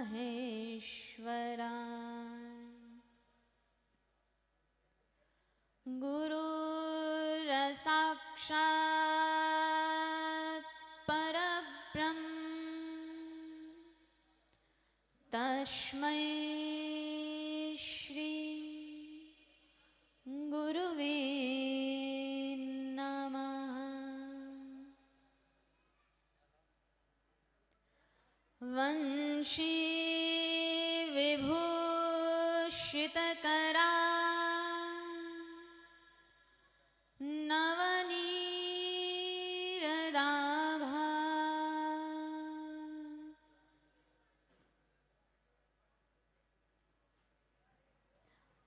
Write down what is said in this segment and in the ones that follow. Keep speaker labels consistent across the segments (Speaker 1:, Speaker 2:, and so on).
Speaker 1: महेश्वराय। गुरुर्साक्षात् परब्रह्म तस्मै श्री गुरुवे नमः। वंशी विभूषितकरा नवनीरदाभा।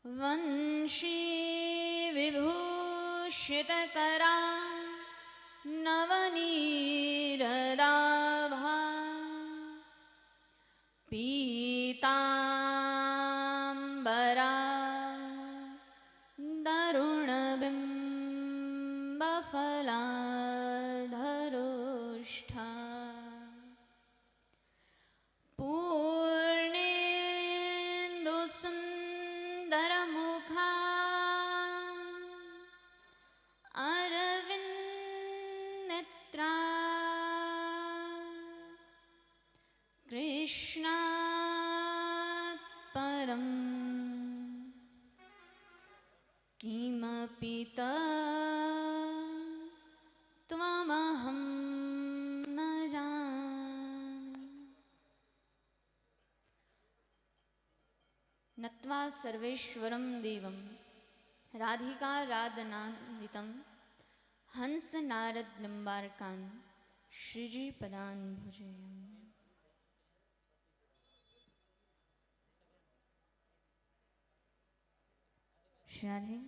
Speaker 1: वंशी विभूषितकरा नवनीरदाभा। पीताम्बरा दरुणबिम्बफलाधरोष्ठा। पूर्णेन्दुसुन्दरमुखा अरविन्दनेत्रा। कृष्णात् परं किमपि त्वमहं न जाने। नत्वा सर्वेश्वरं देवं राधिकाराधनान्वितं हंस नारद निम्बार्कान् श्रीजी पदान् भुजयम्। राधे।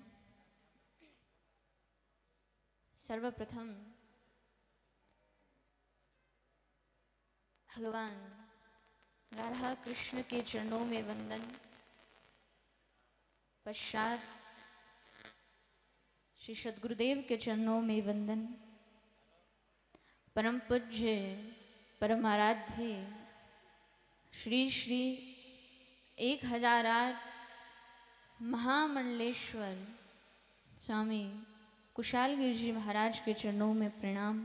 Speaker 1: सर्वप्रथम भगवान राधा कृष्ण के चरणों में वंदन, पश्चात श्री सद्गुरुदेव के चरणों में वंदन, परम पूज्य परमाराध्य श्री श्री 1008 महामंडलेश्वर स्वामी कुशालगिरि जी महाराज के चरणों में प्रणाम।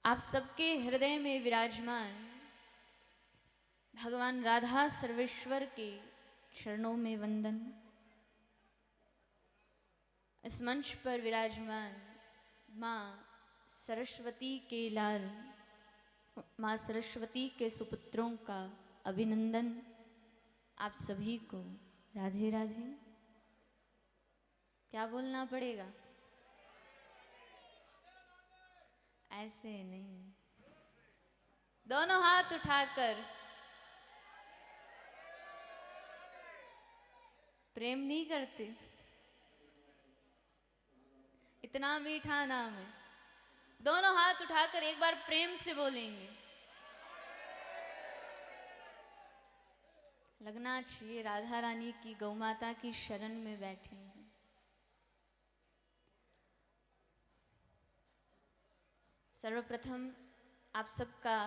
Speaker 1: आप सबके हृदय में विराजमान भगवान राधा सर्वेश्वर के चरणों में वंदन। इस मंच पर विराजमान माँ सरस्वती के लाल, माँ सरस्वती के सुपुत्रों का अभिनंदन। आप सभी को राधे राधे। क्या बोलना पड़ेगा? ऐसे नहीं, दोनों हाथ उठाकर प्रेम नहीं करते? इतना मीठा नाम है, दोनों हाथ उठाकर एक बार प्रेम से बोलेंगे। लगना चाहिए राधा रानी की गौ माता की शरण में बैठे हैं। सर्वप्रथम आप सबका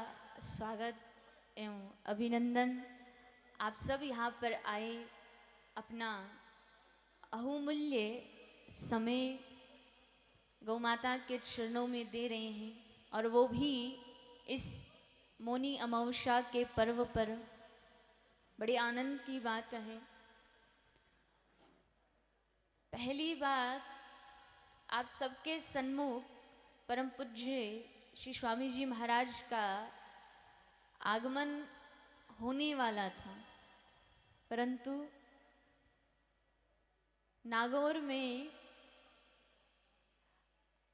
Speaker 1: स्वागत एवं अभिनंदन। आप सब यहाँ पर आए, अपना अहुमूल्य समय गौ माता के चरणों में दे रहे हैं, और वो भी इस मौनी अमावस्या के पर्व पर। बड़ी आनंद की बात है। पहली बात, आप सबके सन्मुख परम पूज्य श्री स्वामी जी महाराज का आगमन होने वाला था, परंतु नागौर में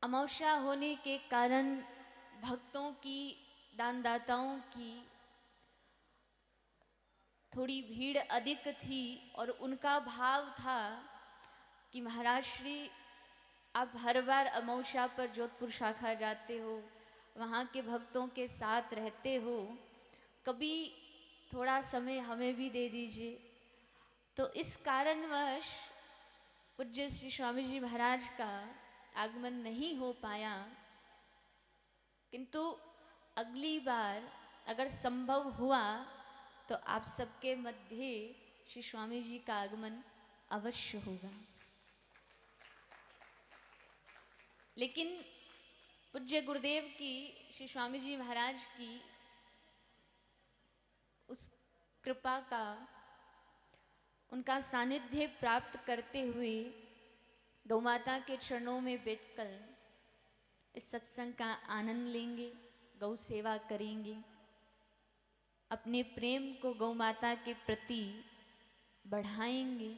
Speaker 1: अमावस्या होने के कारण भक्तों की, दानदाताओं की थोड़ी भीड़ अधिक थी, और उनका भाव था कि महाराज श्री आप हर बार अमावस्या पर जोधपुर शाखा जाते हो, वहाँ के भक्तों के साथ रहते हो, कभी थोड़ा समय हमें भी दे दीजिए। तो इस कारणवश पूज्य श्री स्वामी जी महाराज का आगमन नहीं हो पाया, किंतु अगली बार अगर संभव हुआ तो आप सबके मध्य श्री स्वामी जी का आगमन अवश्य होगा। लेकिन पूज्य गुरुदेव की, श्री स्वामी जी महाराज की उस कृपा का, उनका सानिध्य प्राप्त करते हुए गौ माता के चरणों में बैठकर इस सत्संग का आनंद लेंगे, गौ सेवा करेंगे, अपने प्रेम को गौ माता के प्रति बढ़ाएंगे।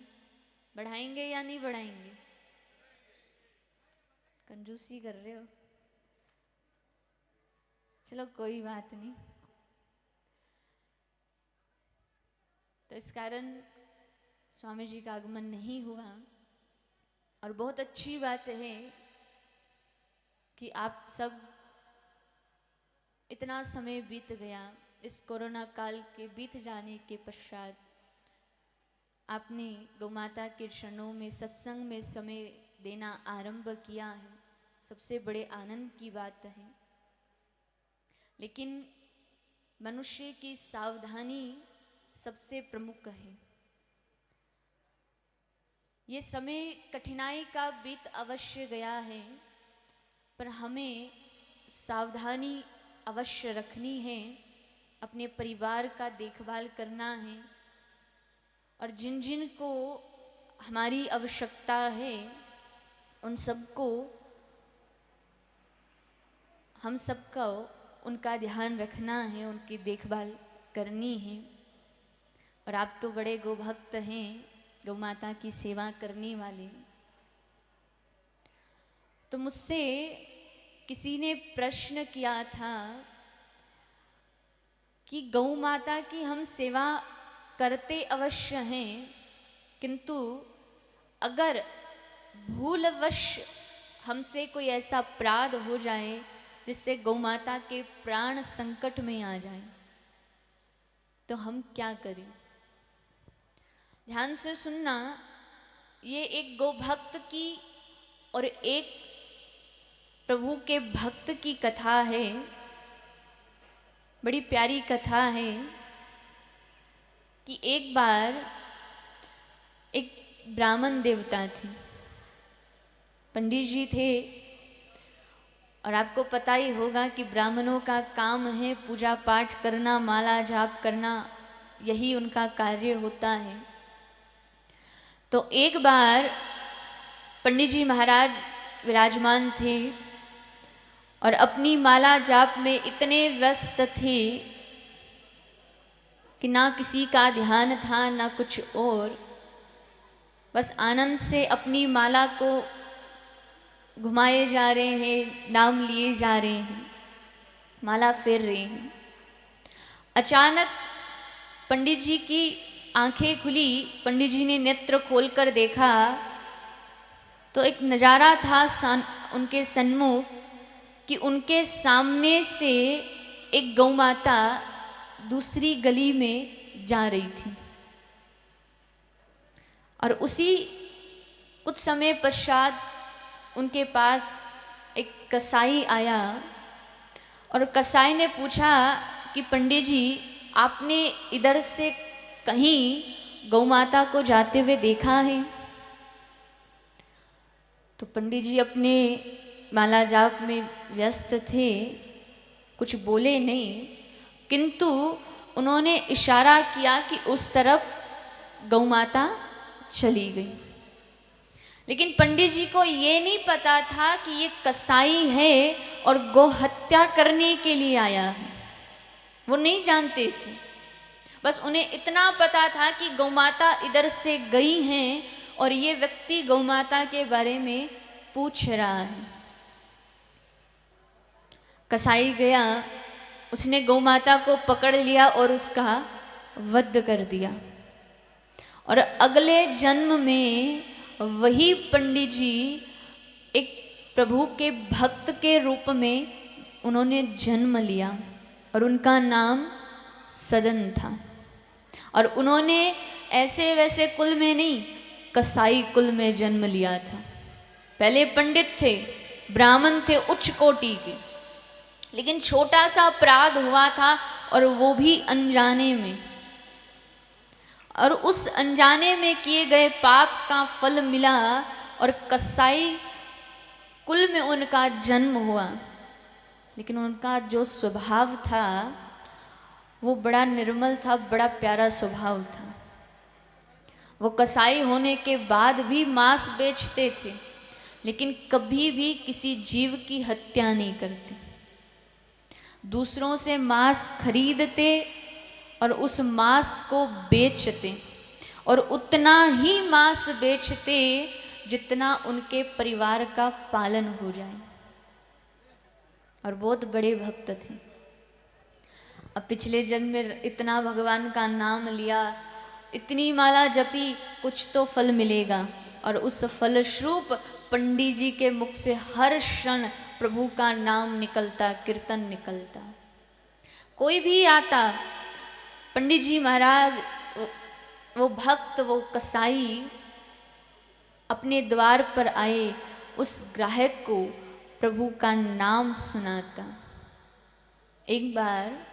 Speaker 1: बढ़ाएंगे या नहीं बढ़ाएंगे? कंजूसी कर रहे हो, चलो कोई बात नहीं। तो इस कारण स्वामी जी का आगमन नहीं हुआ। और बहुत अच्छी बात है कि आप सब, इतना समय बीत गया, इस कोरोना काल के बीत जाने के पश्चात आपने गौ माता के चरणों में सत्संग में समय देना आरंभ किया है, सबसे बड़े आनंद की बात है। लेकिन मनुष्य की सावधानी सबसे प्रमुख है। ये समय कठिनाई का बीत अवश्य गया है, पर हमें सावधानी अवश्य रखनी है, अपने परिवार का देखभाल करना है, और जिन जिन को हमारी आवश्यकता है उन सबको, हम सबको उनका ध्यान रखना है, उनकी देखभाल करनी है। और आप तो बड़े गौ भक्त हैं, गौ माता की सेवा करने वाले। तो मुझसे किसी ने प्रश्न किया था कि गौ माता की हम सेवा करते अवश्य हैं, किंतु अगर भूलवश हमसे कोई ऐसा अपराध हो जाए जिससे गौ माता के प्राण संकट में आ जाए, तो हम क्या करें? ध्यान से सुनना, ये एक गौ भक्त की और एक प्रभु के भक्त की कथा है। बड़ी प्यारी कथा है कि एक बार एक ब्राह्मण देवता थे, पंडित जी थे, और आपको पता ही होगा कि ब्राह्मणों का काम है पूजा पाठ करना, माला जाप करना, यही उनका कार्य होता है। तो एक बार पंडित जी महाराज विराजमान थे और अपनी माला जाप में इतने व्यस्त थे कि ना किसी का ध्यान था ना कुछ और, बस आनंद से अपनी माला को घुमाए जा रहे हैं, नाम लिए जा रहे हैं, माला फेर रहे हैं। अचानक पंडित जी की आंखें खुली, पंडित जी ने नेत्र खोलकर देखा तो एक नज़ारा था उनके सन्मुख कि उनके सामने से एक गौ माता दूसरी गली में जा रही थी। और उसी कुछ समय पश्चात उनके पास एक कसाई आया और कसाई ने पूछा कि पंडित जी, आपने इधर से कहीं गौ माता को जाते हुए देखा है? तो पंडित जी अपने माला जाप में व्यस्त थे, कुछ बोले नहीं, किंतु उन्होंने इशारा किया कि उस तरफ गौ माता चली गई। लेकिन पंडित जी को ये नहीं पता था कि ये कसाई है और गौ हत्या करने के लिए आया है, वो नहीं जानते थे। बस उन्हें इतना पता था कि गौ माता इधर से गई हैं और ये व्यक्ति गौ माता के बारे में पूछ रहा है। कसाई गया, उसने गौ माता को पकड़ लिया और उसका वध कर दिया। और अगले जन्म में वही पंडित जी एक प्रभु के भक्त के रूप में उन्होंने जन्म लिया और उनका नाम सदन था। और उन्होंने ऐसे वैसे कुल में नहीं, कसाई कुल में जन्म लिया था। पहले पंडित थे, ब्राह्मण थे उच्च कोटि के, लेकिन छोटा सा अपराध हुआ था और वो भी अनजाने में। और उस अनजाने में किए गए पाप का फल मिला और कसाई कुल में उनका जन्म हुआ। लेकिन उनका जो स्वभाव था वो बड़ा निर्मल था, बड़ा प्यारा स्वभाव था। वो कसाई होने के बाद भी मांस बेचते थे, लेकिन कभी भी किसी जीव की हत्या नहीं करते। दूसरों से मांस खरीदते और उस मांस को बेचते, और उतना ही मांस बेचते जितना उनके परिवार का पालन हो जाए। और बहुत बड़े भक्त थे। अब पिछले जन्म में इतना भगवान का नाम लिया, इतनी माला जपी, कुछ तो फल मिलेगा। और उस फलस्वरूप पंडित जी के मुख से हर क्षण प्रभु का नाम निकलता, कीर्तन निकलता। कोई भी आता, पंडित जी महाराज, वो भक्त, वो कसाई अपने द्वार पर आए, उस ग्राहक को प्रभु का नाम सुनाता। एक बार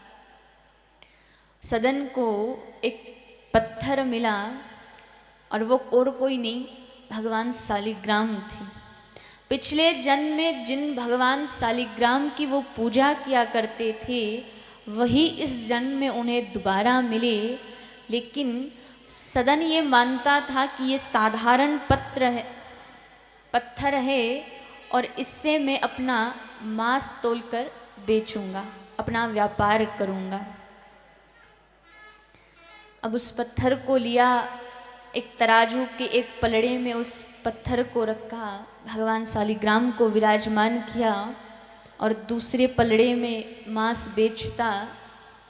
Speaker 1: सदन को एक पत्थर मिला, और वो और कोई नहीं, भगवान शालिग्राम थे। पिछले जन्म में जिन भगवान शालिग्राम की वो पूजा किया करते थे, वही इस जन्म में उन्हें दोबारा मिले। लेकिन सदन ये मानता था कि ये साधारण पत्थर है, और इससे मैं अपना मांस तोलकर बेचूंगा, अपना व्यापार करूंगा। अब उस पत्थर को लिया, एक तराजू के एक पलड़े में उस पत्थर को रखा, भगवान शालिग्राम को विराजमान किया, और दूसरे पलड़े में मांस बेचता,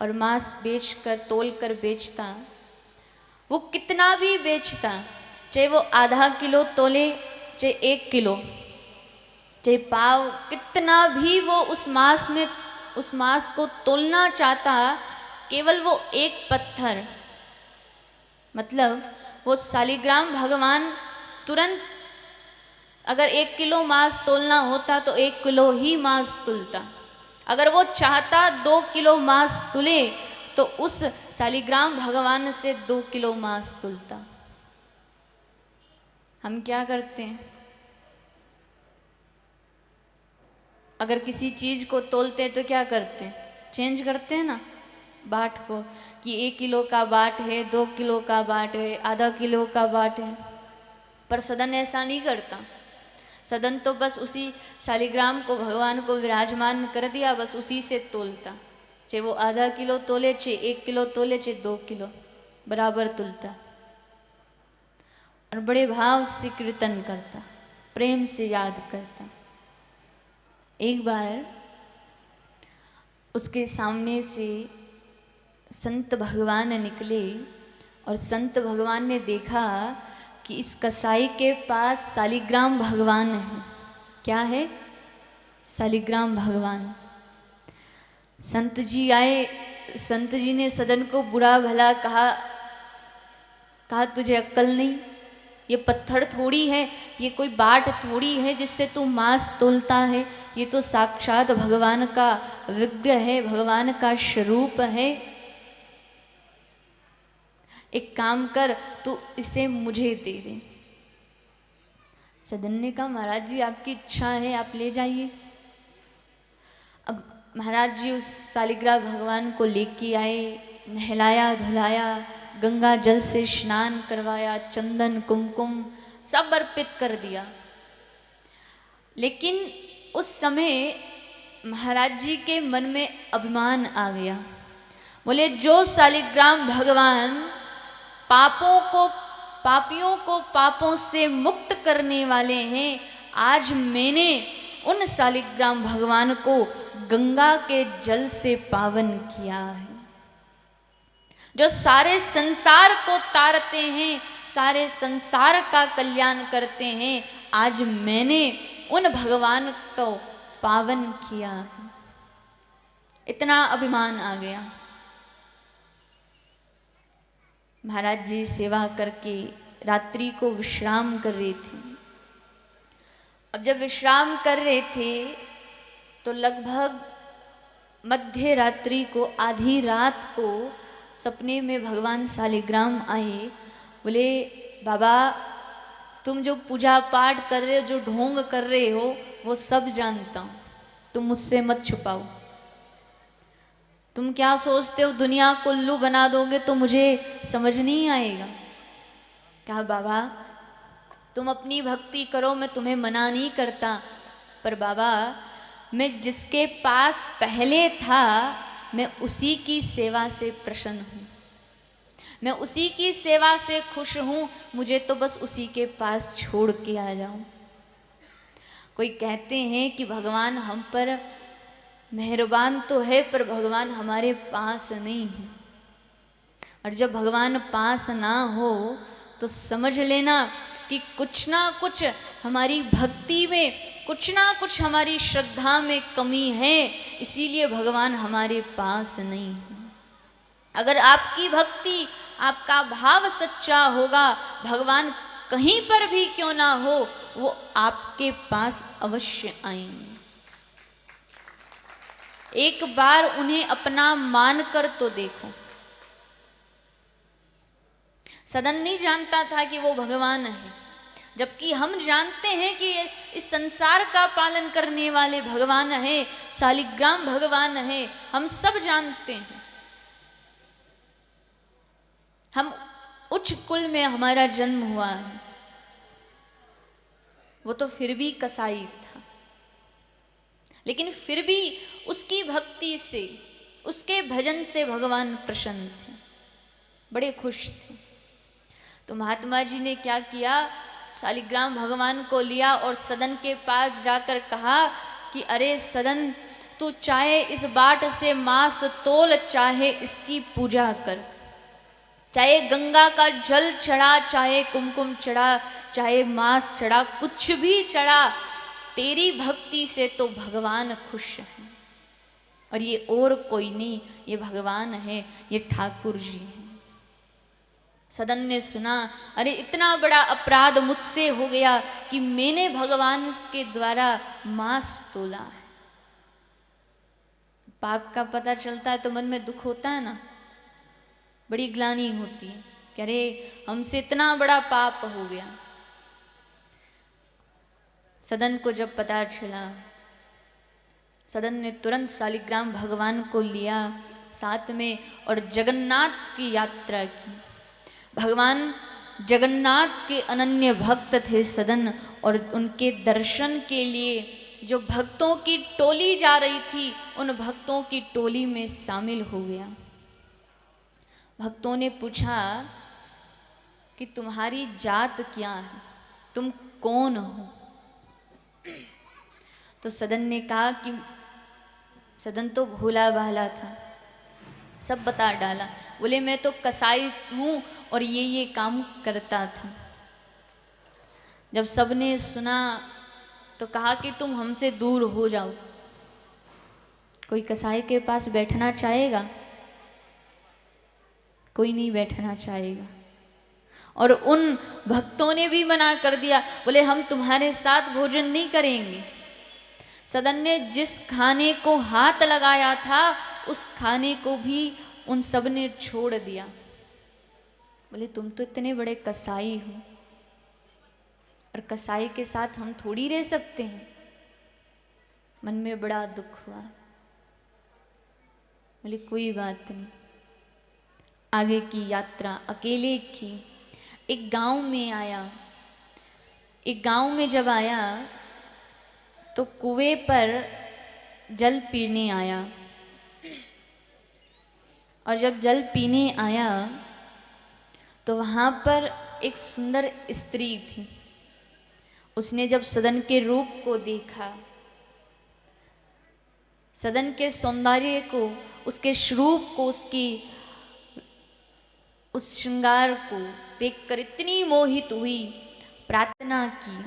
Speaker 1: और मांस बेचकर तोलकर बेचता। वो कितना भी बेचता, चाहे वो आधा किलो तोले, चाहे 1 किलो, चाहे पाव, कितना भी वो उस मांस को तोलना चाहता, केवल वो एक पत्थर, मतलब वो शालिग्राम भगवान तुरंत, अगर 1 किलो मांस तोलना होता तो 1 किलो ही मांस तुलता। अगर वो चाहता 2 किलो मांस तुले, तो उस शालिग्राम भगवान से 2 किलो मांस तुलता। हम क्या करते हैं, अगर किसी चीज को तोलते हैं तो क्या करते हैं, चेंज करते हैं ना बाट को, कि 1 किलो का बाट है, 2 किलो का बाट है, आधा किलो का बाट है। पर सदन ऐसा नहीं करता। सदन तो बस उसी शालिग्राम को, भगवान को विराजमान कर दिया, बस उसी से तोलता। चाहे वो आधा किलो तोले, चाहे 1 किलो तोले, चाहे 2 किलो, बराबर तुलता। और बड़े भाव से कीर्तन करता, प्रेम से याद करता। एक बार उसके सामने से संत भगवान निकले, और संत भगवान ने देखा कि इस कसाई के पास शालिग्राम भगवान है। क्या है? शालिग्राम भगवान। संत जी आए, संत जी ने सदन को बुरा भला कहा तुझे अक्ल नहीं, ये पत्थर थोड़ी है, ये कोई बाट थोड़ी है जिससे तू मांस तोलता है, ये तो साक्षात भगवान का विग्रह है, भगवान का स्वरूप है। एक काम कर, तू इसे मुझे दे दे। सदन ने कहा महाराज जी आपकी इच्छा है, आप ले जाइए। अब महाराज जी उस शालिग्राम भगवान को लेके आए, नहलाया धुलाया, गंगा जल से स्नान करवाया, चंदन कुमकुम सब अर्पित कर दिया। लेकिन उस समय महाराज जी के मन में अभिमान आ गया। बोले जो शालिग्राम भगवान पापियों को पापों से मुक्त करने वाले हैं, आज मैंने उन शालिग्राम भगवान को गंगा के जल से पावन किया है। जो सारे संसार को तारते हैं, सारे संसार का कल्याण करते हैं, आज मैंने उन भगवान को पावन किया है। इतना अभिमान आ गया। महाराज जी सेवा करके रात्रि को विश्राम कर रहे थे। अब जब विश्राम कर रहे थे तो लगभग मध्य रात्रि को, आधी रात को सपने में भगवान शालिग्राम आए। बोले बाबा तुम जो पूजा पाठ कर रहे हो, जो ढोंग कर रहे हो, वो सब जानता हूँ, तुम मुझसे मत छुपाओ। तुम क्या सोचते हो दुनिया को उल्लू बना दोगे तो मुझे समझ नहीं आएगा। कहा बाबा तुम अपनी भक्ति करो, मैं तुम्हें मना नहीं करता, पर बाबा मैं जिसके पास पहले था मैं उसी की सेवा से प्रसन्न हूँ, मैं उसी की सेवा से खुश हूँ, मुझे तो बस उसी के पास छोड़ के आ जाऊं। कोई कहते हैं कि भगवान हम पर मेहरबान तो है पर भगवान हमारे पास नहीं है, और जब भगवान पास ना हो तो समझ लेना कि कुछ ना कुछ हमारी भक्ति में, कुछ ना कुछ हमारी श्रद्धा में कमी है, इसीलिए भगवान हमारे पास नहीं है। अगर आपकी भक्ति, आपका भाव सच्चा होगा, भगवान कहीं पर भी क्यों ना हो, वो आपके पास अवश्य आएंगे। एक बार उन्हें अपना मानकर तो देखो। सदन नहीं जानता था कि वो भगवान है, जबकि हम जानते हैं कि इस संसार का पालन करने वाले भगवान है, शालिग्राम भगवान है, हम सब जानते हैं। हम उच्च कुल में हमारा जन्म हुआ है, वो तो फिर भी कसाई था, लेकिन फिर भी उसकी भक्ति से, उसके भजन से भगवान प्रसन्न थे, बड़े खुश थे। तो महात्मा जी ने क्या किया, शालिग्राम भगवान को लिया और सदन के पास जाकर कहा कि अरे सदन, तू चाहे इस बाट से मांस तोल, चाहे इसकी पूजा कर, चाहे गंगा का जल चढ़ा, चाहे कुमकुम चढ़ा, चाहे मांस चढ़ा, कुछ भी चढ़ा, तेरी भक्ति से तो भगवान खुश है। और ये और कोई नहीं, ये भगवान है, ये ठाकुर जी हैं। सदन ने सुना, अरे इतना बड़ा अपराध मुझसे हो गया कि मैंने भगवान के द्वारा मांस तोला है। पाप का पता चलता है तो मन में दुख होता है ना, बड़ी ग्लानि होती है कि अरे हमसे इतना बड़ा पाप हो गया। सदन को जब पता चला, सदन ने तुरंत शालिग्राम भगवान को लिया साथ में और जगन्नाथ की यात्रा की। भगवान जगन्नाथ के अनन्य भक्त थे सदन, और उनके दर्शन के लिए जो भक्तों की टोली जा रही थी, उन भक्तों की टोली में शामिल हो गया। भक्तों ने पूछा कि तुम्हारी जात क्या है, तुम कौन हो? तो सदन ने कहा कि सदन तो भोला भाला था, सब बता डाला। बोले मैं तो कसाई हूँ और ये काम करता था। जब सबने सुना तो कहा कि तुम हमसे दूर हो जाओ। कोई कसाई के पास बैठना चाहेगा? कोई नहीं बैठना चाहेगा। और उन भक्तों ने भी मना कर दिया, बोले हम तुम्हारे साथ भोजन नहीं करेंगे। सदन ने जिस खाने को हाथ लगाया था, उस खाने को भी उन सब ने छोड़ दिया। बोले तुम तो इतने बड़े कसाई हो, और कसाई के साथ हम थोड़ी रह सकते हैं। मन में बड़ा दुख हुआ। बोले कोई बात नहीं। आगे की यात्रा अकेले की। एक गांव में आया। एक गांव में जब आया तो कुएं पर जल पीने आया, और जब जल पीने आया तो वहाँ पर एक सुंदर स्त्री थी। उसने जब सदन के रूप को देखा, सदन के सौंदर्य को, उसके स्वरूप को, उसकी उस श्रृंगार को देखकर इतनी मोहित हुई, प्रार्थना की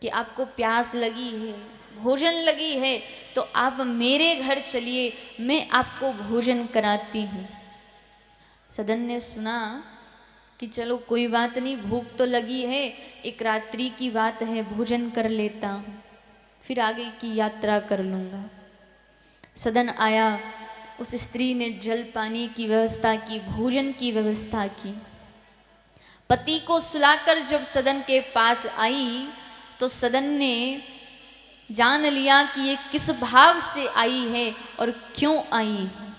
Speaker 1: कि आपको प्यास लगी है, भोजन लगी है, तो आप मेरे घर चलिए, मैं आपको भोजन कराती हूँ। सदन ने सुना कि चलो कोई बात नहीं, भूख तो लगी है, एक रात्रि की बात है, भोजन कर लेता हूँ, फिर आगे की यात्रा कर लूँगा। सदन आया, उस स्त्री ने जल पानी की व्यवस्था की, भोजन की व्यवस्था की। पति को सुलाकर जब सदन के पास आई तो सदन ने जान लिया कि ये किस भाव से आई है और क्यों आई है।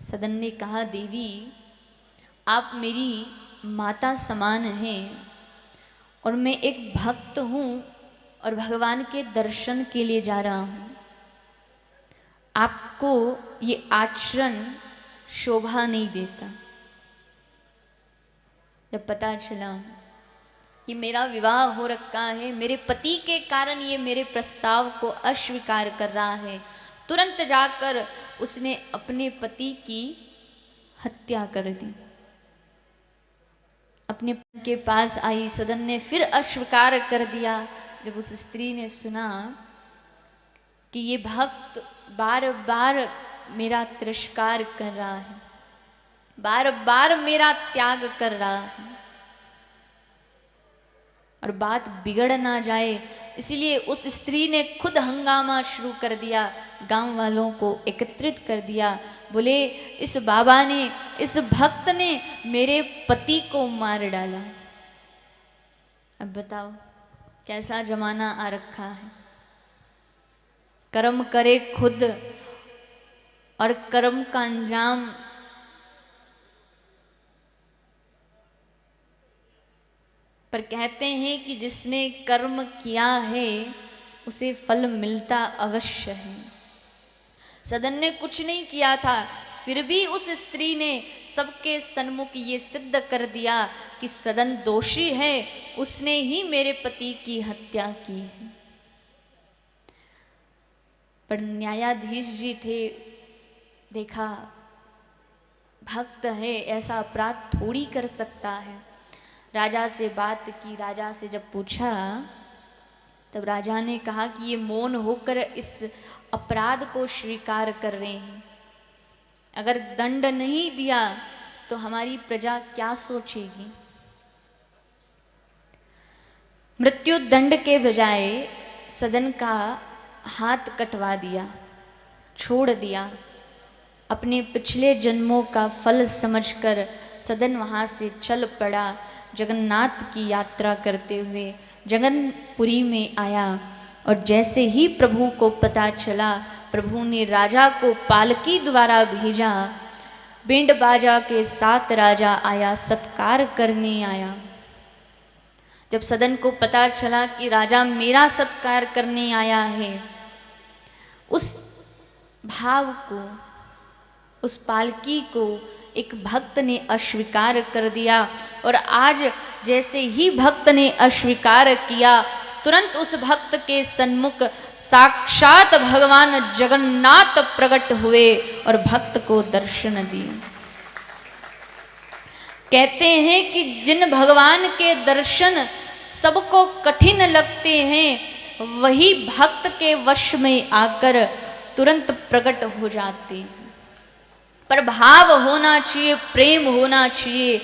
Speaker 1: सदन ने कहा, देवी आप मेरी माता समान हैं और मैं एक भक्त हूँ और भगवान के दर्शन के लिए जा रहा हूँ। आपको ये आचरण शोभा नहीं देता। जब पता चला कि मेरा विवाह हो रखा है, मेरे पति के कारण ये मेरे प्रस्ताव को अस्वीकार कर रहा है, तुरंत जाकर उसने अपने पति की हत्या कर दी। अपने पति के पास आई, सदन ने फिर अस्वीकार कर दिया। जब उस स्त्री ने सुना कि ये भक्त बार बार मेरा तिरस्कार कर रहा है, बार बार मेरा त्याग कर रहा है और बात बिगड़ ना जाए, इसलिए उस स्त्री ने खुद हंगामा शुरू कर दिया, गांव वालों को एकत्रित कर दिया। बोले, इस बाबा ने, इस भक्त ने मेरे पति को मार डाला। अब बताओ कैसा जमाना आ रखा है। कर्म करे खुद और कर्म का अंजाम पर कहते हैं कि जिसने कर्म किया है उसे फल मिलता अवश्य है। सदन ने कुछ नहीं किया था, फिर भी उस स्त्री ने सबके सन्मुख ये सिद्ध कर दिया कि सदन दोषी है, उसने ही मेरे पति की हत्या की है। पर न्यायाधीश जी थे, देखा भक्त है, ऐसा अपराध थोड़ी कर सकता है। राजा से बात की, राजा से जब पूछा तब राजा ने कहा कि ये मौन होकर इस अपराध को स्वीकार कर रहे हैं। अगर दंड नहीं दिया तो हमारी प्रजा क्या सोचेगी। मृत्यु दंड के बजाय सदन का हाथ कटवा दिया, छोड़ दिया। अपने पिछले जन्मों का फल समझकर सदन वहाँ से चल पड़ा। जगन्नाथ की यात्रा करते हुए जगन्पुरी में आया और जैसे ही प्रभु को पता चला, प्रभु ने राजा को पालकी द्वारा भेजा। बैंड बाजा के साथ राजा आया, सत्कार करने आया। जब सदन को पता चला कि राजा मेरा सत्कार करने आया है, उस भाव को, उस पालकी को एक भक्त ने अस्वीकार कर दिया। और आज जैसे ही भक्त ने अस्वीकार किया, तुरंत उस भक्त के सन्मुख साक्षात भगवान जगन्नाथ प्रकट हुए और भक्त को दर्शन दिए। कहते हैं कि जिन भगवान के दर्शन सबको कठिन लगते हैं, वही भक्त के वश में आकर तुरंत प्रकट हो जाते हैं। पर भाव होना चाहिए, प्रेम होना चाहिए।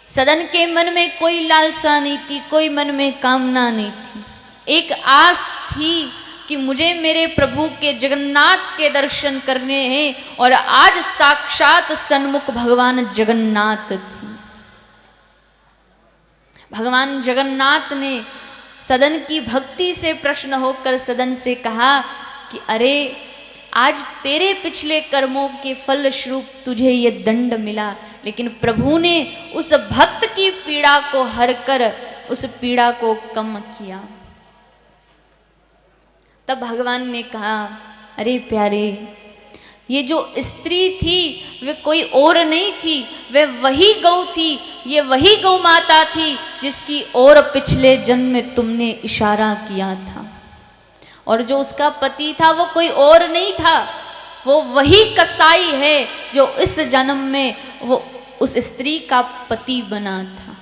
Speaker 1: सदन के मन में कोई लालसा नहीं थी, कोई मन में कामना नहीं थी। एक आस थी कि मुझे मेरे प्रभु के जगन्नाथ के दर्शन करने हैं, और आज साक्षात सन्मुख भगवान जगन्नाथ थे। भगवान जगन्नाथ ने सदन की भक्ति से प्रश्न होकर सदन से कहा कि अरे, आज तेरे पिछले कर्मों के फल स्वरूप तुझे ये दंड मिला, लेकिन प्रभु ने उस भक्त की पीड़ा को हर कर उस पीड़ा को कम किया। तब भगवान ने कहा, अरे प्यारे, ये जो स्त्री थी वे कोई और नहीं थी, वे वही गौ थी, ये वही गौ माता थी जिसकी ओर पिछले जन्म में तुमने इशारा किया था। और जो उसका पति था वो कोई और नहीं था, वो वही कसाई है जो इस जन्म में वो उस स्त्री का पति बना था।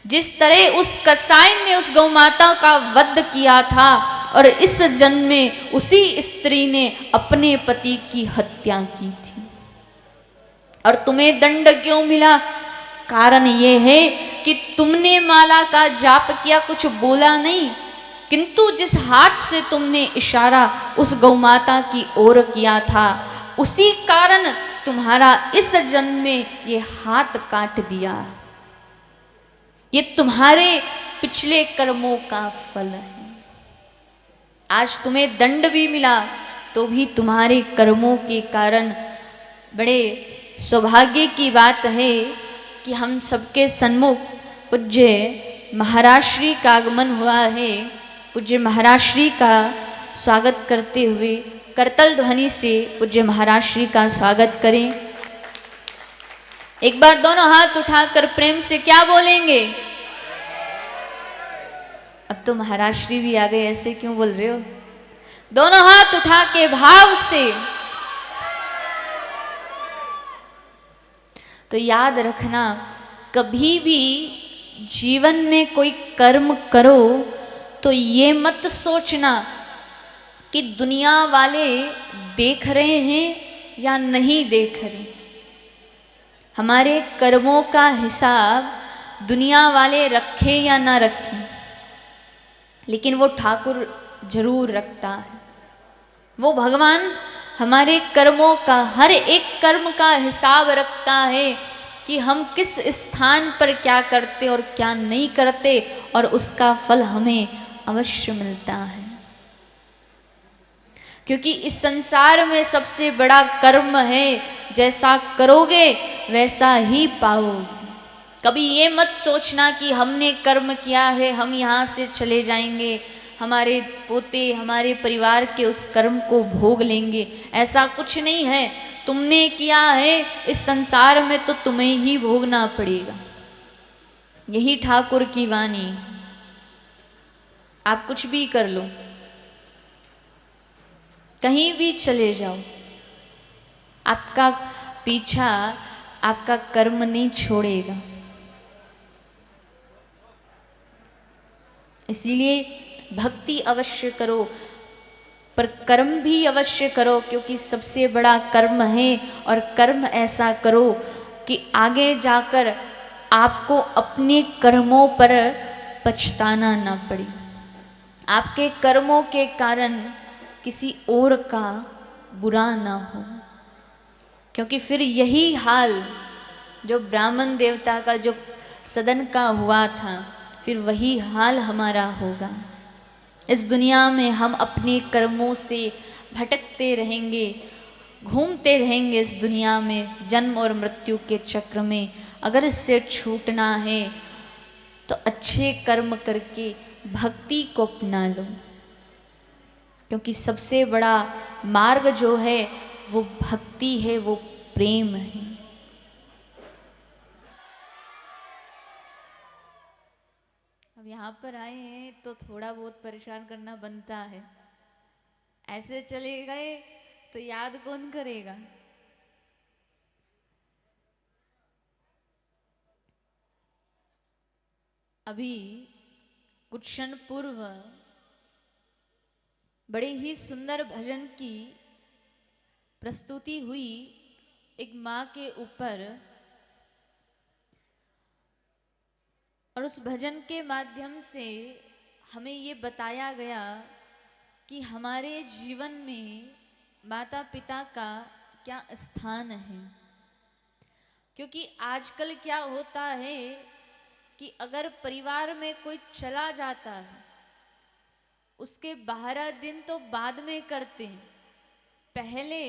Speaker 1: जिस तरह उस कसाई ने उस गौ माता का वध किया था, और इस जन्म में उसी स्त्री ने अपने पति की हत्या की थी। और तुम्हें दंड क्यों मिला? कारण ये है कि तुमने माला का जाप किया, कुछ बोला नहीं। किंतु जिस हाथ से तुमने इशारा उस गौमाता की ओर किया था, उसी कारण तुम्हारा इस जन्म में ये हाथ काट दिया। ये तुम्हारे पिछले कर्मों का फल है। आज तुम्हें दंड भी मिला तो भी तुम्हारे कर्मों के कारण। बड़े सौभाग्य की बात है कि हम सबके सन्मुख पूज्य महाराज श्री का आगमन हुआ है। पूज्य महाराज श्री का स्वागत करते हुए करतल ध्वनि से पूज्य महाराज श्री का स्वागत करें। एक बार दोनों हाथ उठाकर प्रेम से क्या बोलेंगे? अब तो महाराज श्री भी आ गए, ऐसे क्यों बोल रहे हो? दोनों हाथ उठा के भाव से। तो याद रखना, कभी भी जीवन में कोई कर्म करो तो ये मत सोचना कि दुनिया वाले देख रहे हैं या नहीं देख रहे। हमारे कर्मों का हिसाब दुनिया वाले रखें या ना रखें, लेकिन वो ठाकुर जरूर रखता है। वो भगवान हमारे कर्मों का, हर एक कर्म का हिसाब रखता है कि हम किस स्थान पर क्या करते और क्या नहीं करते, और उसका फल हमें अवश्य मिलता है। क्योंकि इस संसार में सबसे बड़ा कर्म है, जैसा करोगे वैसा ही पाओगे। कभी ये मत सोचना कि हमने कर्म किया है, हम यहाँ से चले जाएंगे, हमारे पोते हमारे परिवार के उस कर्म को भोग लेंगे। ऐसा कुछ नहीं है। तुमने किया है इस संसार में तो तुम्हें ही भोगना पड़ेगा। यही ठाकुर की वाणी। आप कुछ भी कर लो, कहीं भी चले जाओ, आपका पीछा आपका कर्म नहीं छोड़ेगा। इसीलिए भक्ति अवश्य करो, पर कर्म भी अवश्य करो, क्योंकि सबसे बड़ा कर्म है। और कर्म ऐसा करो कि आगे जाकर आपको अपने कर्मों पर पछताना ना पड़े। आपके कर्मों के कारण किसी और का बुरा ना हो, क्योंकि फिर यही हाल जो ब्राह्मण देवता का, जो सदन का हुआ था, फिर वही हाल हमारा होगा। इस दुनिया में हम अपने कर्मों से भटकते रहेंगे, घूमते रहेंगे इस दुनिया में, जन्म और मृत्यु के चक्र में। अगर इससे छूटना है तो अच्छे कर्म करके भक्ति को अपना लो, क्योंकि सबसे बड़ा मार्ग जो है वो भक्ति है, वो प्रेम है। अब यहाँ पर आए हैं तो थोड़ा बहुत परेशान करना बनता है। ऐसे चले गए तो याद कौन करेगा? अभी कुछ क्षण पूर्व बड़े ही सुंदर भजन की प्रस्तुति हुई एक माँ के ऊपर, और उस भजन के माध्यम से हमें ये बताया गया कि हमारे जीवन में माता पिता का क्या स्थान है। क्योंकि आजकल क्या होता है कि अगर परिवार में कोई चला जाता है, उसके 12 दिन तो बाद में करते हैं, पहले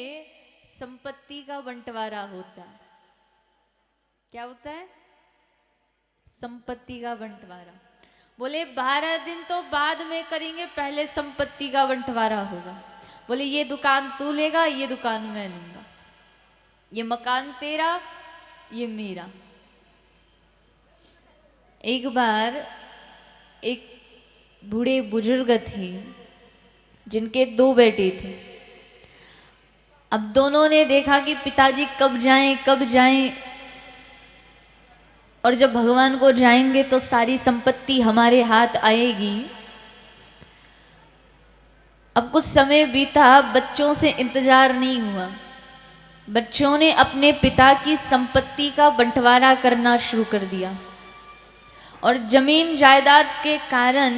Speaker 1: संपत्ति का बंटवारा होता है। क्या होता है? संपत्ति का बंटवारा। बोले 12 दिन तो बाद में करेंगे, पहले संपत्ति का बंटवारा होगा। बोले ये दुकान तू लेगा, ये दुकान मैं लूंगा, ये मकान तेरा, ये मेरा। एक बार एक बूढ़े बुजुर्ग थे जिनके 2 बेटे थे। अब दोनों ने देखा कि पिताजी कब जाएं, और जब भगवान को जाएंगे तो सारी संपत्ति हमारे हाथ आएगी। अब कुछ समय बीता, बच्चों से इंतजार नहीं हुआ। बच्चों ने अपने पिता की संपत्ति का बंटवारा करना शुरू कर दिया, और जमीन जायदाद के कारण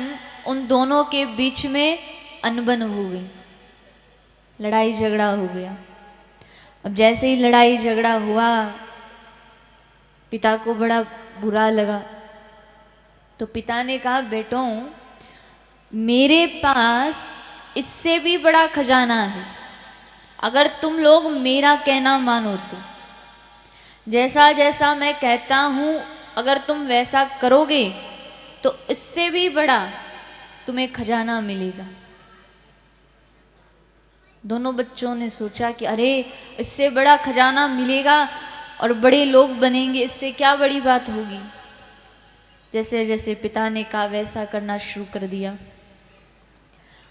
Speaker 1: उन दोनों के बीच में अनबन हो गई, लड़ाई झगड़ा हो गया। अब जैसे ही लड़ाई झगड़ा हुआ, पिता को बड़ा बुरा लगा। तो पिता ने कहा, बेटों मेरे पास इससे भी बड़ा खजाना है, अगर तुम लोग मेरा कहना मानो तो। जैसा जैसा मैं कहता हूं अगर तुम वैसा करोगे तो इससे भी बड़ा तुम्हें खजाना मिलेगा। दोनों बच्चों ने सोचा कि अरे इससे बड़ा खजाना मिलेगा और बड़े लोग बनेंगे, इससे क्या बड़ी बात होगी। जैसे जैसे पिता ने कहा वैसा करना शुरू कर दिया।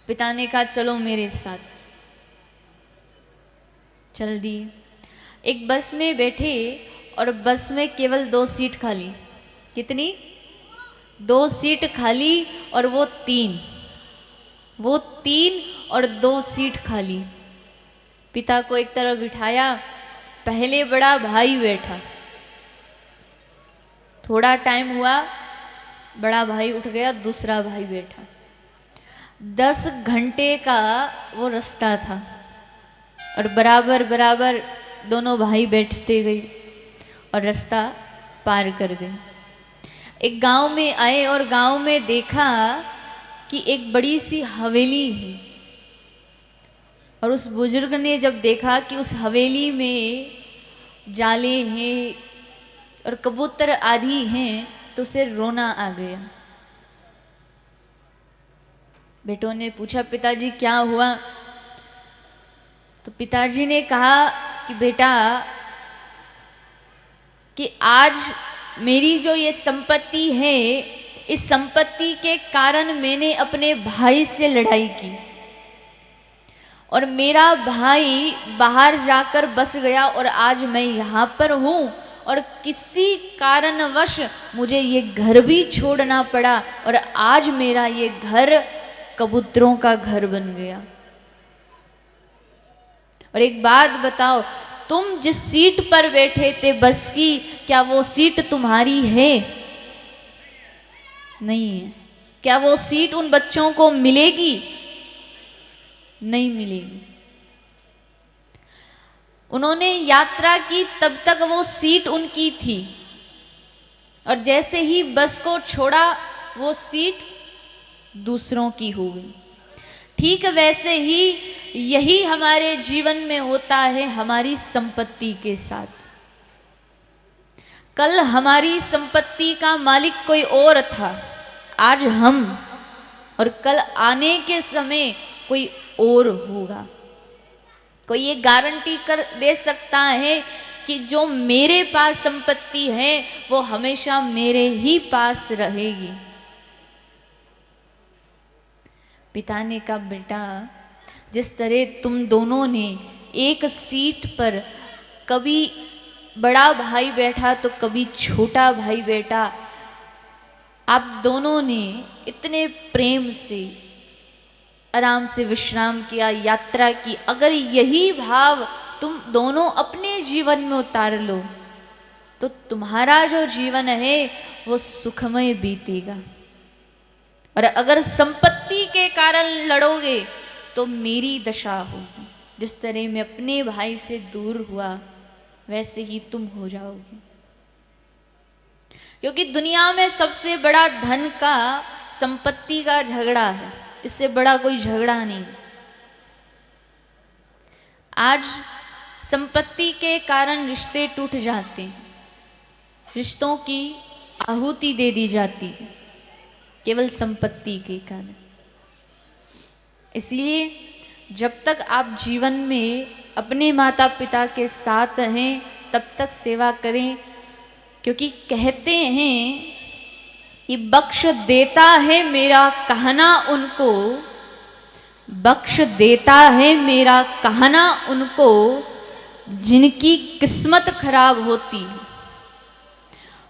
Speaker 1: पिता ने कहा चलो मेरे साथ, चल दिए। एक बस में बैठे और बस में केवल 2 सीट खाली। कितनी? 2 सीट खाली और वो 3 और 2 सीट खाली। पिता को एक तरफ बिठाया, पहले बड़ा भाई बैठा। थोड़ा टाइम हुआ, बड़ा भाई उठ गया, दूसरा भाई बैठा। 10 घंटे का वो रास्ता था और बराबर बराबर दोनों भाई बैठते गए और रास्ता पार कर गए। एक गांव में आए और गांव में देखा कि एक बड़ी सी हवेली है। और उस बुजुर्ग ने जब देखा कि उस हवेली में जाले हैं और कबूतर आदि हैं तो उसे रोना आ गया। बेटों ने पूछा, पिताजी क्या हुआ? तो पिताजी ने कहा कि बेटा कि आज मेरी जो ये संपत्ति है, इस संपत्ति के कारण मैंने अपने भाई से लड़ाई की और मेरा भाई बाहर जाकर बस गया और आज मैं यहाँ पर हूँ और किसी कारणवश मुझे ये घर भी छोड़ना पड़ा और आज मेरा ये घर कबूतरों का घर बन गया। और एक बात बताओ, तुम जिस सीट पर बैठे थे बस की, क्या वो सीट तुम्हारी है? नहीं है। क्या वो सीट उन बच्चों को मिलेगी? नहीं मिलेगी। उन्होंने यात्रा की तब तक वो सीट उनकी थी और जैसे ही बस को छोड़ा वो सीट दूसरों की हो गई। ठीक वैसे ही यही हमारे जीवन में होता है हमारी संपत्ति के साथ। कल हमारी संपत्ति का मालिक कोई और था, आज हम, और कल आने के समय कोई और होगा। कोई ये गारंटी कर दे सकता है कि जो मेरे पास संपत्ति है वो हमेशा मेरे ही पास रहेगी? पिता ने कहा, बेटा जिस तरह तुम दोनों ने एक सीट पर कभी बड़ा भाई बैठा तो कभी छोटा भाई बैठा, आप दोनों ने इतने प्रेम से आराम से विश्राम किया, यात्रा की। अगर यही भाव तुम दोनों अपने जीवन में उतार लो तो तुम्हारा जो जीवन है वो सुखमय बीतेगा। और अगर संपत्ति के कारण लड़ोगे तो मेरी दशा होगी। जिस तरह मैं अपने भाई से दूर हुआ वैसे ही तुम हो जाओगे। क्योंकि दुनिया में सबसे बड़ा धन का, संपत्ति का झगड़ा है, इससे बड़ा कोई झगड़ा नहीं। आज संपत्ति के कारण रिश्ते टूट जाते हैं, रिश्तों की आहुति दे दी जाती है केवल संपत्ति के कारण। इसलिए जब तक आप जीवन में अपने माता पिता के साथ हैं तब तक सेवा करें, क्योंकि कहते हैं कि बख्श देता है मेरा कहना उनको, बख्श देता है मेरा कहना उनको जिनकी किस्मत खराब होती है।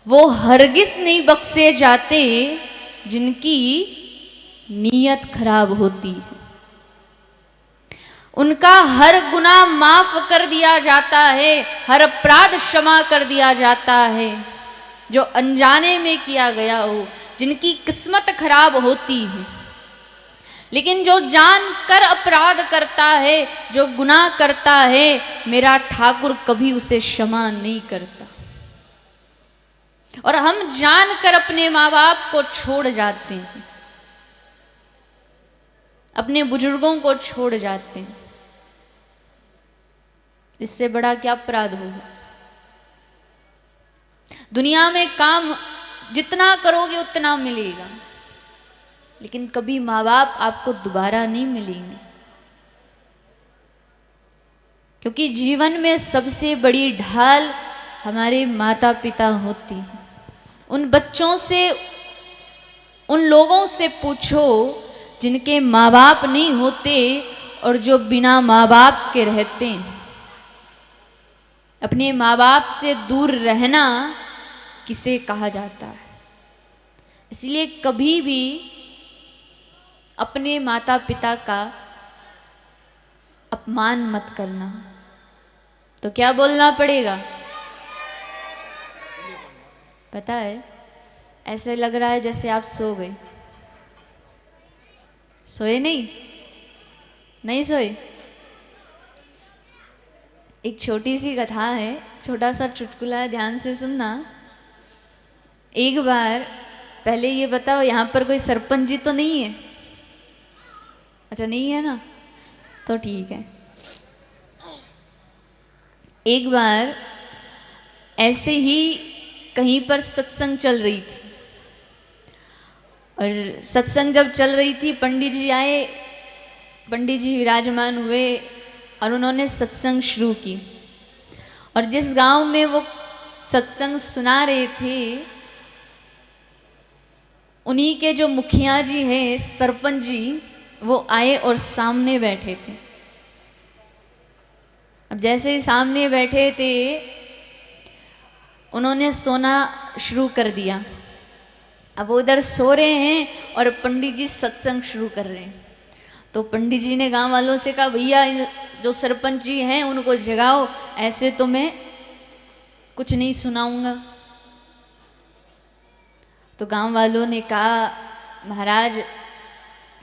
Speaker 1: वो हरगिज नहीं बख्शे जाते जिनकी नीयत खराब होती है। उनका हर गुनाह माफ कर दिया जाता है, हर अपराध क्षमा कर दिया जाता है जो अनजाने में किया गया हो। जिनकी किस्मत खराब होती है लेकिन जो जानकर अपराध करता है, जो गुनाह करता है, मेरा ठाकुर कभी उसे क्षमा नहीं करता। और हम जानकर अपने माँ बाप को छोड़ जाते हैं, अपने बुजुर्गों को छोड़ जाते हैं, इससे बड़ा क्या अपराध होगा। दुनिया में काम जितना करोगे उतना मिलेगा, लेकिन कभी माँ बाप आपको दोबारा नहीं मिलेंगे, क्योंकि जीवन में सबसे बड़ी ढाल हमारे माता पिता होती हैं। उन बच्चों से, उन लोगों से पूछो जिनके माँ बाप नहीं होते और जो बिना माँ बाप के रहते हैं। अपने माँ बाप से दूर रहना किसे कहा जाता है। इसलिए कभी भी अपने माता पिता का अपमान मत करना। तो क्या बोलना पड़ेगा पता है? ऐसे लग रहा है जैसे आप सो गए। सोए नहीं? नहीं सोए? एक छोटी सी कथा है, छोटा सा चुटकुला है, ध्यान से सुनना। एक बार, पहले ये बताओ यहाँ पर कोई सरपंच जी तो नहीं है? अच्छा नहीं है ना, तो ठीक है। एक बार ऐसे ही कहीं पर सत्संग चल रही थी, और सत्संग जब चल रही थी, पंडित जी आए, पंडित जी विराजमान हुए और उन्होंने सत्संग शुरू की। और जिस गांव में वो सत्संग सुना रहे थे, उन्हीं के जो मुखिया जी हैं, सरपंच जी, वो आए और सामने बैठे थे। अब जैसे ही सामने बैठे थे, उन्होंने सोना शुरू कर दिया। अब वो उधर सो रहे हैं और पंडित जी सत्संग शुरू कर रहे हैं। तो पंडित जी ने गांव वालों से कहा, भैया जो सरपंच जी हैं उनको जगाओ, ऐसे तो मैं कुछ नहीं सुनाऊंगा। तो गांव वालों ने कहा, महाराज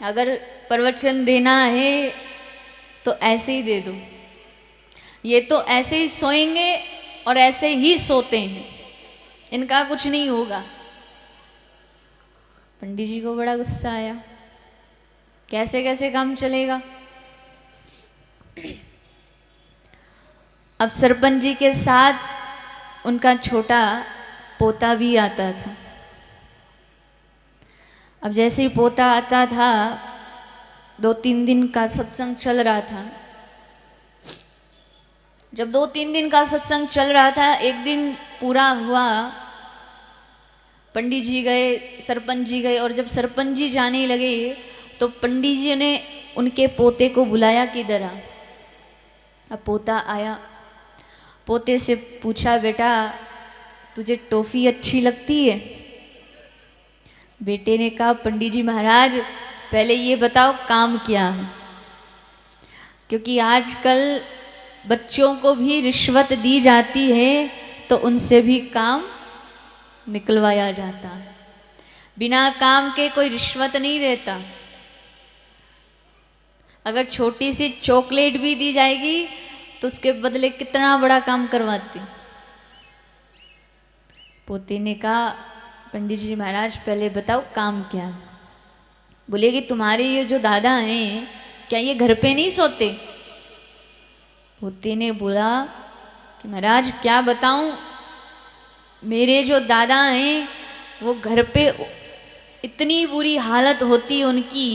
Speaker 1: अगर प्रवचन देना है तो ऐसे ही दे दो, ये तो ऐसे ही सोएंगे और ऐसे ही सोते हैं, इनका कुछ नहीं होगा। पंडित जी को बड़ा गुस्सा आया, कैसे कैसे काम चलेगा। अब सरपंच जी के साथ उनका छोटा पोता भी आता था। अब जैसे ही पोता आता था, 2-3 दिन का सत्संग चल रहा था। जब 2-3 दिन का सत्संग चल रहा था, एक दिन पूरा हुआ, पंडित जी गए, सरपंच जी गए, और जब सरपंच जी जाने लगे तो पंडित जी ने उनके पोते को बुलाया कि इधर आ। अब पोता आया, पोते से पूछा, बेटा तुझे टॉफी अच्छी लगती है? बेटे ने कहा, पंडित जी महाराज पहले ये बताओ काम क्या है, क्योंकि आजकल बच्चों को भी रिश्वत दी जाती है तो उनसे भी काम निकलवाया जाता है। बिना काम के कोई रिश्वत नहीं देता। अगर छोटी सी चॉकलेट भी दी जाएगी तो उसके बदले कितना बड़ा काम करवाती। पोते ने कहा, पंडित जी महाराज पहले बताओ काम क्या है। बोले कि तुम्हारे ये जो दादा हैं, क्या ये घर पे नहीं सोते? पोते ने बोला कि महाराज क्या बताऊं, मेरे जो दादा हैं वो घर पे इतनी बुरी हालत होती है उनकी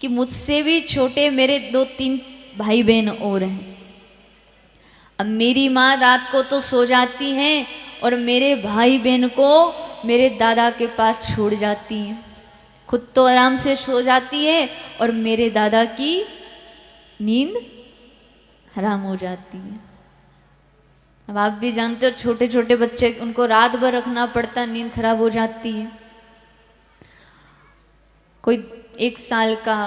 Speaker 1: कि मुझसे भी छोटे मेरे 2-3 भाई बहन और हैं। अब मेरी माँ रात को तो सो जाती हैं और मेरे भाई बहन को मेरे दादा के पास छोड़ जाती हैं। खुद तो आराम से सो जाती है और मेरे दादा की नींद हराम हो जाती है। अब आप भी जानते हो, छोटे छोटे बच्चे, उनको रात भर रखना पड़ता, नींद खराब हो जाती है। कोई 1 साल का,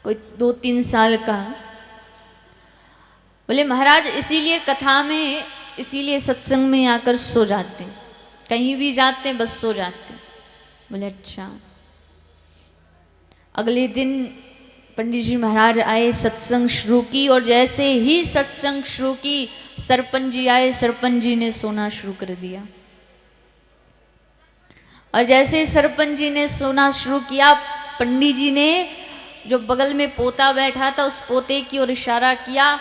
Speaker 1: कोई 2-3 साल का। बोले महाराज इसीलिए कथा में, इसीलिए सत्संग में आकर सो जाते हैं, कहीं भी जाते हैं बस सो जाते हैं। बोले अच्छा। अगले दिन पंडित जी महाराज आए, सत्संग शुरू की, और जैसे ही सत्संग शुरू की सरपंच जी आए, सरपंच जी ने सोना शुरू कर दिया। और जैसे ही सरपंच जी ने सोना शुरू किया, पंडित जी ने जो बगल में पोता बैठा था उस पोते की ओर इशारा किया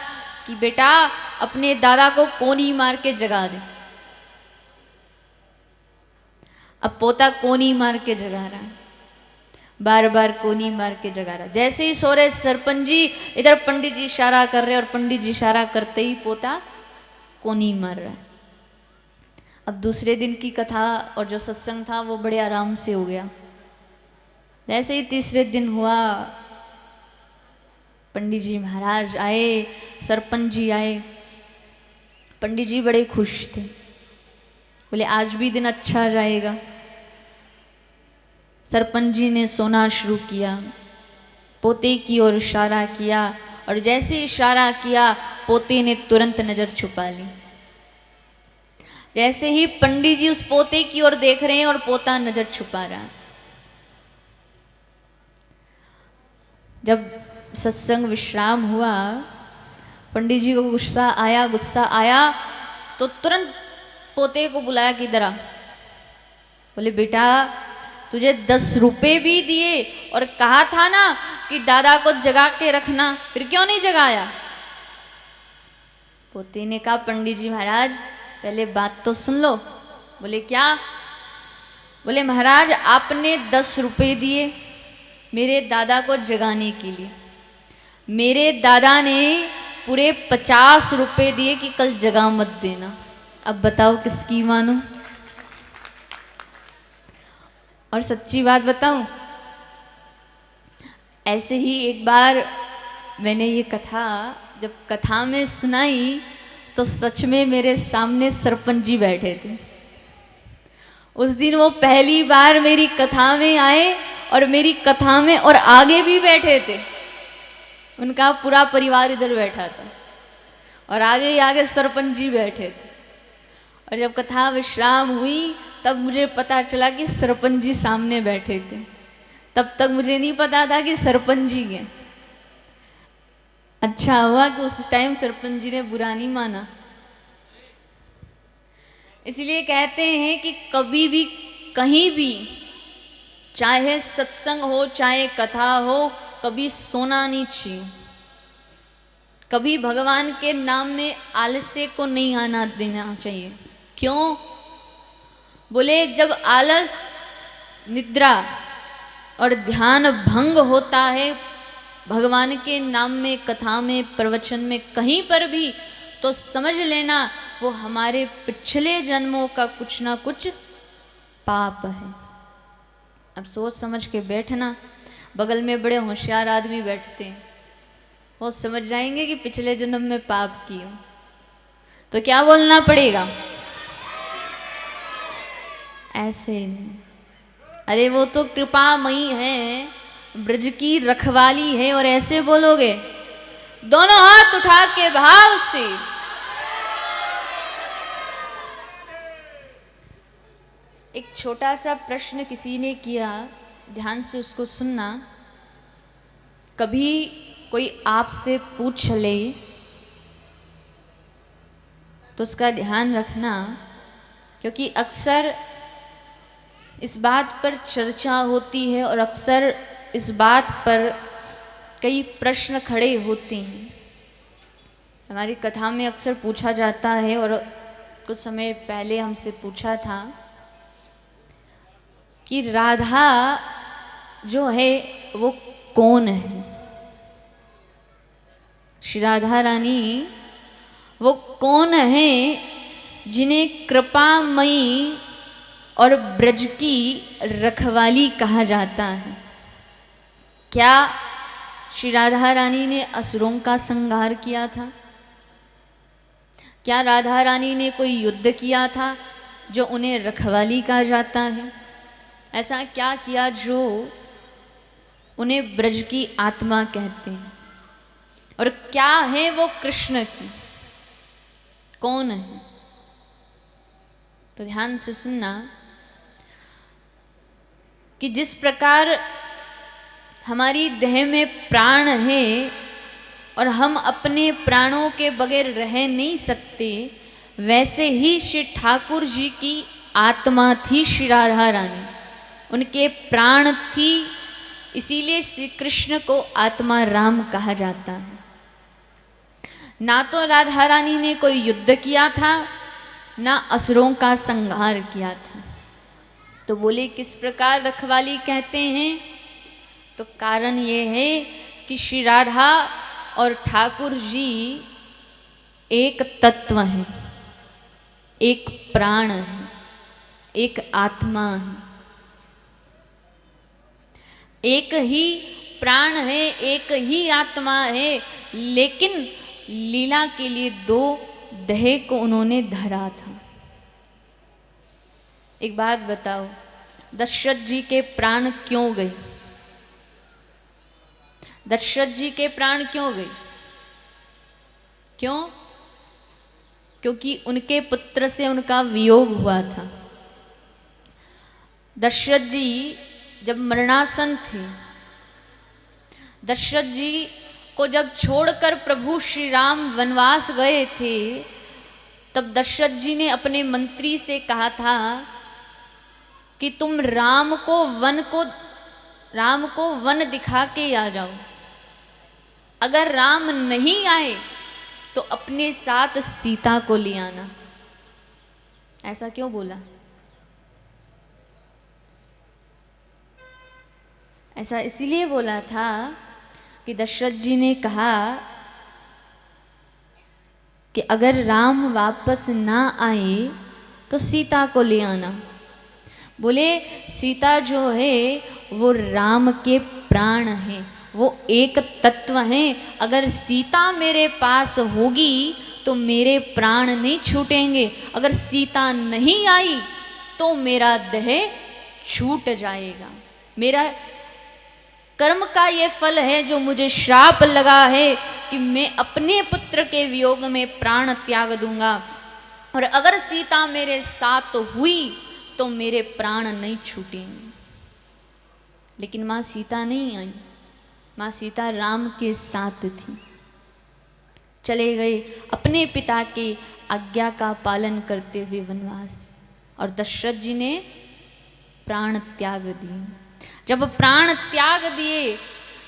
Speaker 1: कि बेटा अपने दादा को कोनी मार के जगा दे। अब पोता कोनी मार के जगा रहा है, बार बार कोनी मार के जगा रहा। जैसे ही सो रहे सरपंच जी, इधर पंडित जी इशारा कर रहे, और पंडित जी इशारा करते ही पोता कोनी मार रहा है। अब दूसरे दिन की कथा और जो सत्संग था वो बड़े आराम से हो गया। जैसे ही तीसरे दिन हुआ, पंडित जी महाराज आए, सरपंच जी आए। पंडित जी बड़े खुश थे, बोले आज भी दिन अच्छा जाएगा। सरपंच जी ने सोना शुरू किया, पोते की ओर इशारा किया, और जैसे इशारा किया पोते ने तुरंत नजर छुपा ली। जैसे ही पंडित जी उस पोते की ओर देख रहे हैं और पोता नजर छुपा रहा है। जब सत्संग विश्राम हुआ, पंडित जी को गुस्सा आया तो तुरंत पोते को बुलाया कि इधर आ। बोले बेटा तुझे 10 रुपए भी दिए और कहा था ना कि दादा को जगा के रखना, फिर क्यों नहीं जगाया? पोते ने कहा पंडित जी महाराज पहले बात तो सुन लो। बोले क्या? बोले महाराज आपने 10 रुपए दिए मेरे दादा को जगाने के लिए, मेरे दादा ने पूरे 50 रुपए दिए कि कल जगा मत देना। अब बताओ किसकी मानूं? और सच्ची बात बताऊं, ऐसे ही एक बार मैंने ये कथा जब कथा में सुनाई तो सच में मेरे सामने सरपंच जी बैठे थे। उस दिन वो पहली बार मेरी कथा में आए और मेरी कथा में और आगे भी बैठे थे। उनका पूरा परिवार इधर बैठा था और आगे ही आगे सरपंच जी बैठे थे। और जब कथा विश्राम हुई तब मुझे पता चला कि सरपंच जी सामने बैठे थे। तब तक मुझे नहीं पता था कि सरपंच जी हैं। अच्छा हुआ कि उस टाइम सरपंच जी ने बुरा नहीं माना। इसलिए कहते हैं कि कभी भी कहीं भी, चाहे सत्संग हो चाहे कथा हो, कभी सोना नहीं चाहिए। कभी भगवान के नाम में आलस्य को नहीं आना देना चाहिए। क्यों? बोले जब आलस, निद्रा और ध्यान भंग होता है भगवान के नाम में, कथा में, प्रवचन में, कहीं पर भी, तो समझ लेना वो हमारे पिछले जन्मों का कुछ ना कुछ पाप है। अब सोच समझ के बैठना। बगल में बड़े होशियार आदमी बैठते हैं, वो समझ जाएंगे कि पिछले जन्म में पाप किए, तो क्या बोलना पड़ेगा? ऐसे अरे वो तो कृपामयी है, ब्रज की रखवाली है, और ऐसे बोलोगे दोनों हाथ उठा के भाव से। एक छोटा सा प्रश्न किसी ने किया, ध्यान से उसको सुनना। कभी कोई आपसे पूछ ले तो उसका ध्यान रखना, क्योंकि अक्सर इस बात पर चर्चा होती है और अक्सर इस बात पर कई प्रश्न खड़े होते हैं। हमारी कथा में अक्सर पूछा जाता है, और कुछ समय पहले हमसे पूछा था कि राधा जो है वो कौन है? श्री राधा रानी वो कौन है जिन्हें कृपामयी और ब्रज की रखवाली कहा जाता है? क्या श्री राधा रानी ने असुरों का संहार किया था? क्या राधा रानी ने कोई युद्ध किया था जो उन्हें रखवाली कहा जाता है? ऐसा क्या किया जो उन्हें ब्रज की आत्मा कहते हैं? और क्या है वो कृष्ण की? कौन है? तो ध्यान से सुनना कि जिस प्रकार हमारी देह में प्राण है और हम अपने प्राणों के बगैर रह नहीं सकते, वैसे ही श्री ठाकुर जी की आत्मा थी श्री राधा रानी, उनके प्राण थी, इसीलिए श्री कृष्ण को आत्मा राम कहा जाता है। ना तो राधा रानी ने कोई युद्ध किया था, ना असुरों का संहार किया था। तो बोले किस प्रकार रखवाली कहते हैं, तो कारण ये है कि श्री राधा और ठाकुर जी एक तत्व हैं, एक प्राण है, एक आत्मा है, एक ही प्राण है, एक ही आत्मा है, लेकिन लीला के लिए दो देह को उन्होंने धरा था। एक बात बताओ, दशरथ जी के प्राण क्यों गए? दशरथ जी के प्राण क्यों गए? क्यों? क्योंकि उनके पुत्र से उनका वियोग हुआ था। दशरथ जी जब मरणासन थे, दशरथ जी को जब छोड़कर प्रभु श्री राम वनवास गए थे, तब दशरथ जी ने अपने मंत्री से कहा था कि तुम राम को वन दिखा के आ जाओ। अगर राम नहीं आए तो अपने साथ सीता को ले आना। ऐसा क्यों बोला? ऐसा इसीलिए बोला था कि दशरथ जी ने कहा कि अगर राम वापस ना आए तो सीता को ले आना। बोले सीता जो है वो राम के प्राण हैं, वो एक तत्व हैं। अगर सीता मेरे पास होगी तो मेरे प्राण नहीं छूटेंगे, अगर सीता नहीं आई तो मेरा देह छूट जाएगा। मेरा कर्म का ये फल है जो मुझे श्राप लगा है कि मैं अपने पुत्र के वियोग में प्राण त्याग दूंगा, और अगर सीता मेरे साथ हुई तो मेरे प्राण नहीं छूटेंगे। लेकिन माँ सीता नहीं आई, माँ सीता राम के साथ थी। चले गए अपने पिता की आज्ञा का पालन करते हुए वनवास, और दशरथ जी ने प्राण त्याग दिए। जब प्राण त्याग दिए,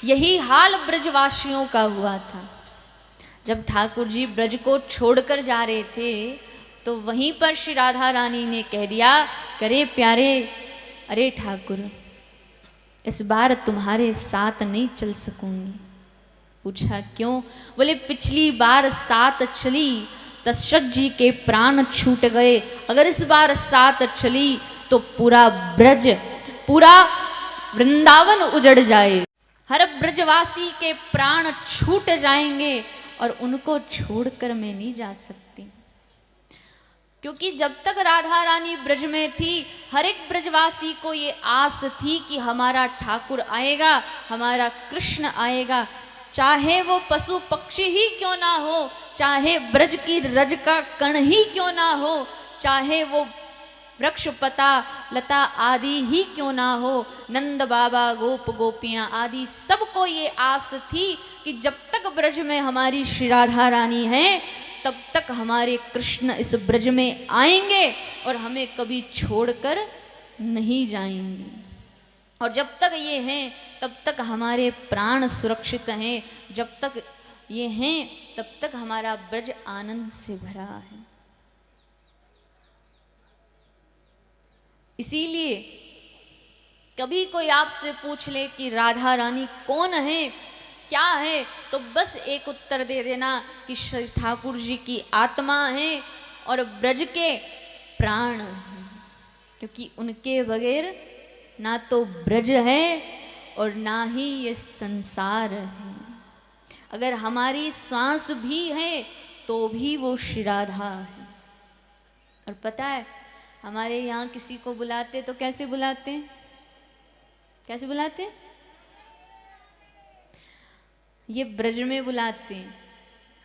Speaker 1: यही हाल ब्रजवासियों का हुआ था। जब ठाकुर जी ब्रज को छोड़कर जा रहे थे तो वहीं पर श्री राधा रानी ने कह दिया, करे प्यारे, अरे ठाकुर इस बार तुम्हारे साथ नहीं चल सकूंगी। पूछा क्यों? बोले पिछली बार साथ चली, दशरथ जी के प्राण छूट गए, अगर इस बार साथ चली तो पूरा ब्रज, पूरा वृंदावन उजड़ जाए, हर ब्रजवासी के प्राण छूट जाएंगे और उनको छोड़कर मैं नहीं जा सकती। क्योंकि जब तक राधा रानी ब्रज में थी, हर एक ब्रजवासी को ये आस थी कि हमारा ठाकुर आएगा, हमारा कृष्ण आएगा, चाहे वो पशु पक्षी ही क्यों ना हो, चाहे ब्रज की रज का कण ही क्यों ना हो, चाहे वो वृक्ष पता लता आदि ही क्यों ना हो, नंद बाबा गोप गोपियां आदि सबको ये आस थी कि जब तक ब्रज में हमारी श्री राधा रानी है तब तक हमारे कृष्ण इस ब्रज में आएंगे और हमें कभी छोड़कर नहीं जाएंगे। और जब तक ये हैं तब तक हमारे प्राण सुरक्षित हैं, जब तक ये हैं तब तक हमारा ब्रज आनंद से भरा है। इसीलिए कभी कोई आपसे पूछ ले कि राधा रानी कौन है, क्या है, तो बस एक उत्तर दे देना कि श्री ठाकुर जी की आत्मा है और ब्रज के प्राण हैं, क्योंकि उनके बगैर ना तो ब्रज है और ना ही ये संसार है। अगर हमारी सांस भी है तो भी वो श्री राधा है। और पता है हमारे यहाँ किसी को बुलाते तो कैसे बुलाते हैं? कैसे बुलाते हैं? ये ब्रज में बुलाते हैं,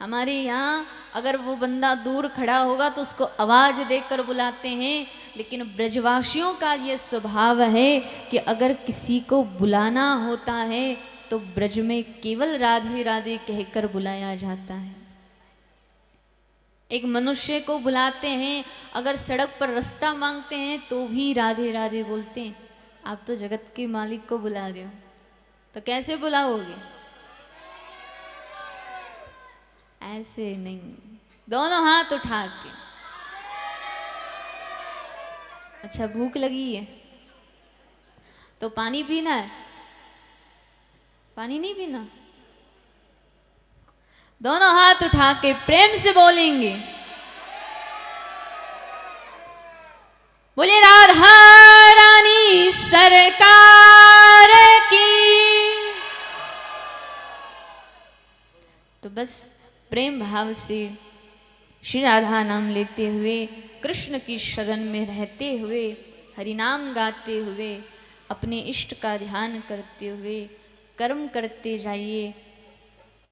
Speaker 1: हमारे यहाँ अगर वो बंदा दूर खड़ा होगा तो उसको आवाज देकर बुलाते हैं, लेकिन ब्रजवासियों का ये स्वभाव है कि अगर किसी को बुलाना होता है तो ब्रज में केवल राधे राधे कहकर बुलाया जाता है। एक मनुष्य को बुलाते हैं, अगर सड़क पर रास्ता मांगते हैं तो भी राधे राधे बोलते हैं। आप तो जगत के मालिक को बुला रहे हो, तो कैसे बुलाओगे? ऐसे नहीं, दोनों हाथ उठा के। अच्छा, भूख लगी है तो पानी पीना है? पानी नहीं पीना? दोनों हाथ उठा के प्रेम से बोलेंगे, बोलिए राधा रानी सरकार की। तो बस प्रेम भाव से श्री राधा नाम लेते हुए, कृष्ण की शरण में रहते हुए, हरि नाम गाते हुए, अपने इष्ट का ध्यान करते हुए कर्म करते जाइए।